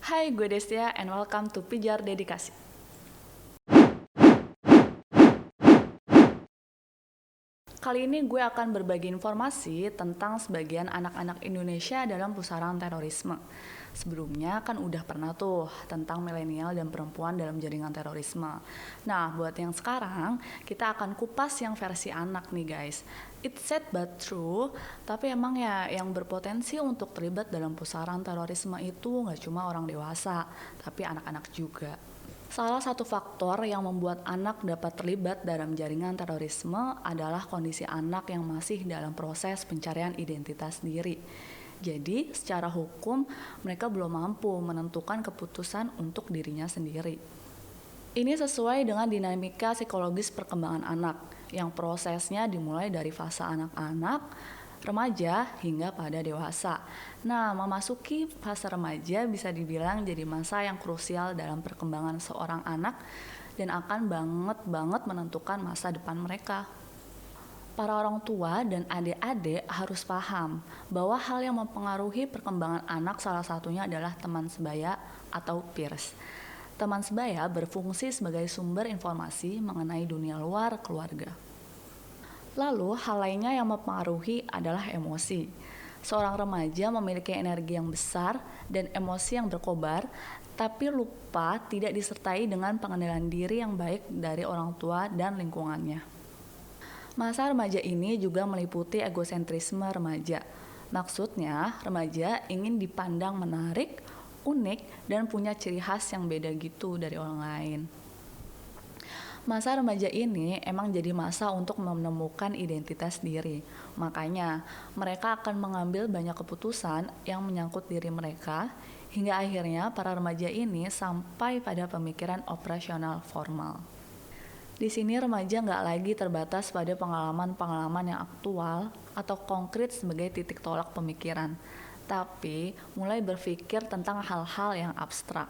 Hai, gue Destia and welcome to Pijar Dedikasi. Kali ini gue akan berbagi informasi tentang sebagian anak-anak Indonesia dalam pusaran terorisme. Sebelumnya kan udah pernah tuh tentang milenial dan perempuan dalam jaringan terorisme. Nah, buat yang sekarang, kita akan kupas yang versi anak nih guys. It's sad but true, tapi emang ya yang berpotensi untuk terlibat dalam pusaran terorisme itu nggak cuma orang dewasa, tapi anak-anak juga. Salah satu faktor yang membuat anak dapat terlibat dalam jaringan terorisme adalah kondisi anak yang masih dalam proses pencarian identitas diri. Jadi, secara hukum, mereka belum mampu menentukan keputusan untuk dirinya sendiri. Ini sesuai dengan dinamika psikologis perkembangan anak, yang prosesnya dimulai dari fase anak-anak, remaja, hingga pada dewasa. Nah, memasuki fase remaja bisa dibilang jadi masa yang krusial dalam perkembangan seorang anak dan akan banget menentukan masa depan mereka. Para orang tua dan adik-adik harus paham bahwa hal yang mempengaruhi perkembangan anak salah satunya adalah teman sebaya atau peers. Teman sebaya berfungsi sebagai sumber informasi mengenai dunia luar keluarga. Lalu, hal lainnya yang mempengaruhi adalah emosi. Seorang remaja memiliki energi yang besar dan emosi yang berkobar, tapi lupa tidak disertai dengan pengendalian diri yang baik dari orang tua dan lingkungannya. Masa remaja ini juga meliputi egosentrisme remaja. Maksudnya, remaja ingin dipandang menarik, unik, dan punya ciri khas yang beda gitu dari orang lain. Masa remaja ini emang jadi masa untuk menemukan identitas diri. Makanya, mereka akan mengambil banyak keputusan yang menyangkut diri mereka, hingga akhirnya para remaja ini sampai pada pemikiran operasional formal. Di sini remaja nggak lagi terbatas pada pengalaman-pengalaman yang aktual atau konkret sebagai titik tolak pemikiran, tapi mulai berpikir tentang hal-hal yang abstrak.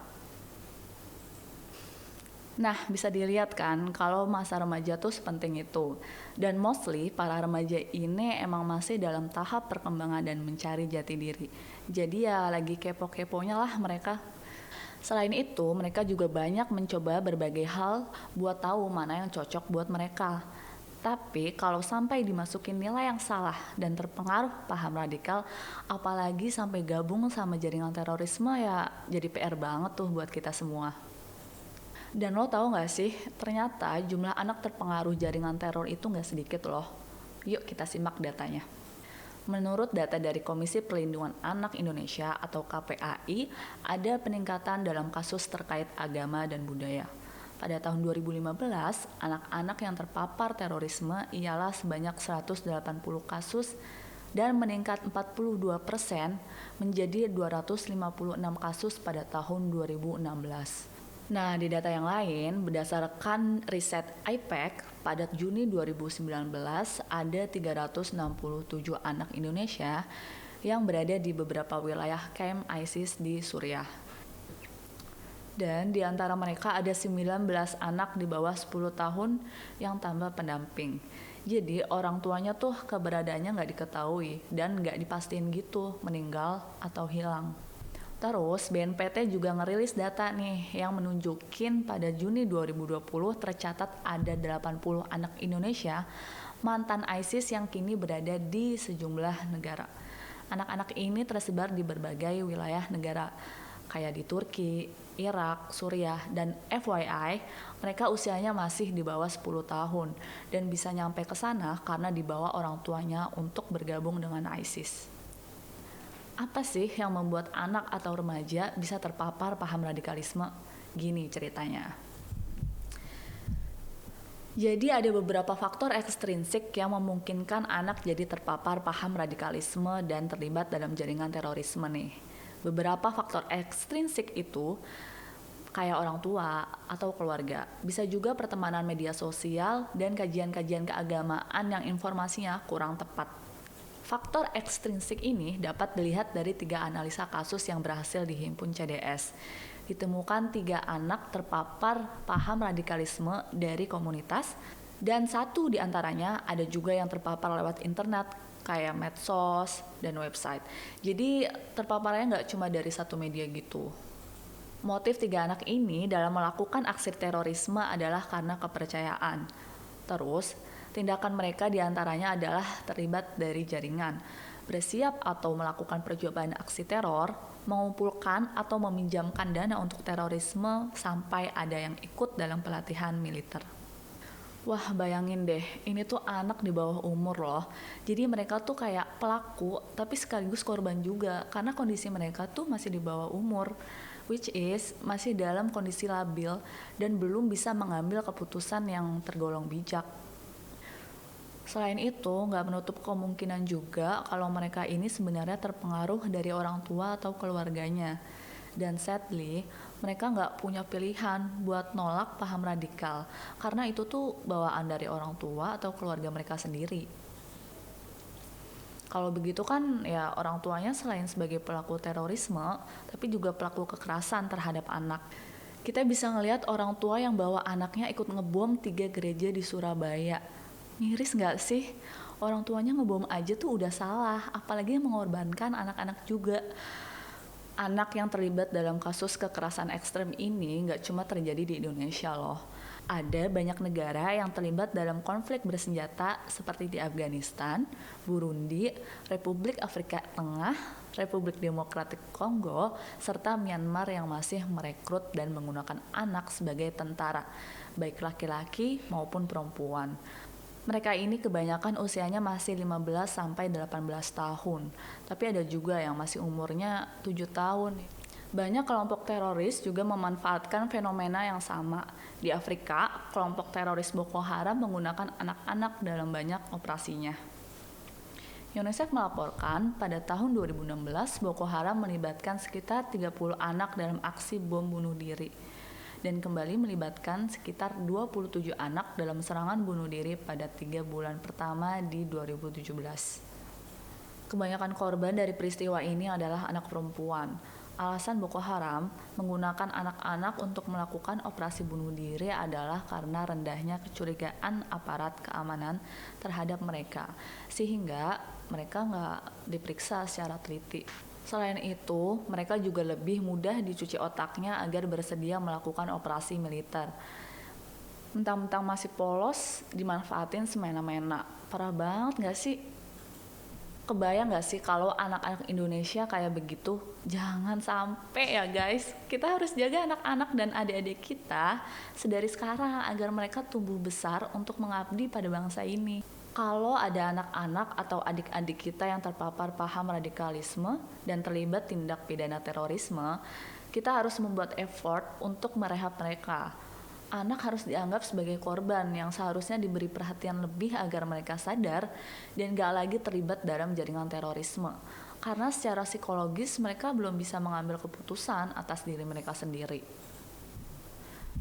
Nah, bisa dilihat kan kalau masa remaja tuh sepenting itu. Dan mostly para remaja ini emang masih dalam tahap perkembangan dan mencari jati diri. Jadi ya lagi kepo-keponya lah mereka. Selain itu, mereka juga banyak mencoba berbagai hal buat tahu mana yang cocok buat mereka. Tapi kalau sampai dimasukin nilai yang salah dan terpengaruh paham radikal, apalagi sampai gabung sama jaringan terorisme ya jadi PR banget tuh buat kita semua. Dan lo tahu gak sih, ternyata jumlah anak terpengaruh jaringan teror itu gak sedikit loh. Yuk kita simak datanya. Menurut data dari Komisi Perlindungan Anak Indonesia atau KPAI, ada peningkatan dalam kasus terkait agama dan budaya. Pada tahun 2015, anak-anak yang terpapar terorisme ialah sebanyak 180 kasus dan meningkat 42% menjadi 256 kasus pada tahun 2016. Nah, di data yang lain, berdasarkan riset IPEC, pada Juni 2019 ada 367 anak Indonesia yang berada di beberapa wilayah camp ISIS di Suriah. Dan di antara mereka ada 19 anak di bawah 10 tahun yang tanpa pendamping. Jadi orang tuanya tuh keberadaannya nggak diketahui dan nggak dipastiin gitu meninggal atau hilang. Terus BNPT juga ngerilis data nih yang menunjukin pada Juni 2020 tercatat ada 80 anak Indonesia mantan ISIS yang kini berada di sejumlah negara. Anak-anak ini tersebar di berbagai wilayah negara kayak di Turki, Irak, Suriah, dan FYI mereka usianya masih di bawah 10 tahun dan bisa nyampe ke sana karena dibawa orang tuanya untuk bergabung dengan ISIS. Apa sih yang membuat anak atau remaja bisa terpapar paham radikalisme? Gini ceritanya. Jadi ada beberapa faktor ekstrinsik yang memungkinkan anak jadi terpapar paham radikalisme dan terlibat dalam jaringan terorisme nih. Beberapa faktor ekstrinsik itu kayak orang tua atau keluarga. Bisa juga pertemanan media sosial dan kajian-kajian keagamaan yang informasinya kurang tepat. Faktor ekstrinsik ini dapat dilihat dari 3 analisa kasus yang berhasil dihimpun CDS. Ditemukan 3 anak terpapar paham radikalisme dari komunitas, dan 1 diantaranya ada juga yang terpapar lewat internet, kayak medsos dan website. Jadi terpaparnya nggak cuma dari 1 media gitu. Motif 3 anak ini dalam melakukan aksi terorisme adalah karena kepercayaan. Terus, tindakan mereka diantaranya adalah terlibat dari jaringan, bersiap atau melakukan percobaan aksi teror, mengumpulkan atau meminjamkan dana untuk terorisme sampai ada yang ikut dalam pelatihan militer. Wah, bayangin deh, ini tuh anak di bawah umur loh. Jadi mereka tuh kayak pelaku, tapi sekaligus korban juga, karena kondisi mereka tuh masih di bawah umur, which is masih dalam kondisi labil dan belum bisa mengambil keputusan yang tergolong bijak. Selain itu, nggak menutup kemungkinan juga kalau mereka ini sebenarnya terpengaruh dari orang tua atau keluarganya. Dan sadly, mereka nggak punya pilihan buat nolak paham radikal, karena itu tuh bawaan dari orang tua atau keluarga mereka sendiri. Kalau begitu kan ya orang tuanya selain sebagai pelaku terorisme, tapi juga pelaku kekerasan terhadap anak. Kita bisa ngelihat orang tua yang bawa anaknya ikut ngebom 3 gereja di Surabaya. Miris nggak sih? Orang tuanya ngebom aja tuh udah salah, apalagi mengorbankan anak-anak juga. Anak yang terlibat dalam kasus kekerasan ekstrem ini nggak cuma terjadi di Indonesia loh. Ada banyak negara yang terlibat dalam konflik bersenjata seperti di Afghanistan, Burundi, Republik Afrika Tengah, Republik Demokratik Kongo, serta Myanmar yang masih merekrut dan menggunakan anak sebagai tentara, baik laki-laki maupun perempuan. Mereka ini kebanyakan usianya masih 15 sampai 18 tahun, tapi ada juga yang masih umurnya 7 tahun. Banyak kelompok teroris juga memanfaatkan fenomena yang sama. Di Afrika, kelompok teroris Boko Haram menggunakan anak-anak dalam banyak operasinya. UNICEF melaporkan pada tahun 2016 Boko Haram melibatkan sekitar 30 anak dalam aksi bom bunuh diri dan kembali melibatkan sekitar 27 anak dalam serangan bunuh diri pada 3 bulan pertama di 2017. Kebanyakan korban dari peristiwa ini adalah anak perempuan. Alasan Boko Haram menggunakan anak-anak untuk melakukan operasi bunuh diri adalah karena rendahnya kecurigaan aparat keamanan terhadap mereka, sehingga mereka nggak diperiksa secara teliti. Selain itu, mereka juga lebih mudah dicuci otaknya agar bersedia melakukan operasi militer. Mentang-mentang masih polos, dimanfaatin semena-mena. Parah banget gak sih? Kebayang gak sih kalau anak-anak Indonesia kayak begitu? Jangan sampai ya guys. Kita harus jaga anak-anak dan adik-adik kita sedari sekarang agar mereka tumbuh besar untuk mengabdi pada bangsa ini. Kalau ada anak-anak atau adik-adik kita yang terpapar paham radikalisme dan terlibat tindak pidana terorisme, kita harus membuat effort untuk merehab mereka. Anak harus dianggap sebagai korban yang seharusnya diberi perhatian lebih agar mereka sadar dan gak lagi terlibat dalam jaringan terorisme. Karena secara psikologis mereka belum bisa mengambil keputusan atas diri mereka sendiri.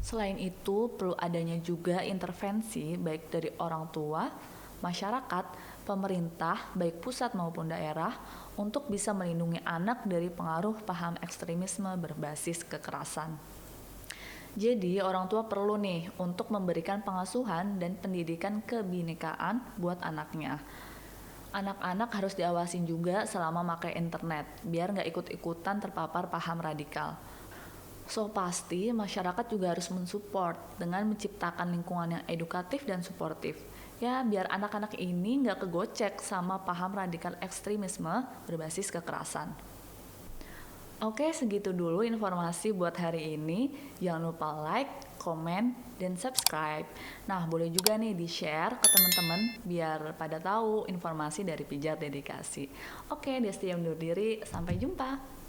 Selain itu, perlu adanya juga intervensi baik dari orang tua, masyarakat, pemerintah, baik pusat maupun daerah, untuk bisa melindungi anak dari pengaruh paham ekstremisme berbasis kekerasan. Jadi orang tua perlu nih untuk memberikan pengasuhan dan pendidikan kebinekaan buat anaknya. Anak-anak harus diawasin juga selama pakai internet, biar nggak ikut-ikutan terpapar paham radikal. So pasti masyarakat juga harus mensupport dengan menciptakan lingkungan yang edukatif dan suportif. Ya biar anak-anak ini nggak kegocek sama paham radikal ekstremisme berbasis kekerasan. Oke, segitu dulu informasi buat hari ini. Jangan lupa like, komen, dan subscribe. Nah, boleh juga nih di-share ke teman-teman biar pada tahu informasi dari Pijar Dedikasi. Oke, Desti undur diri. Sampai jumpa.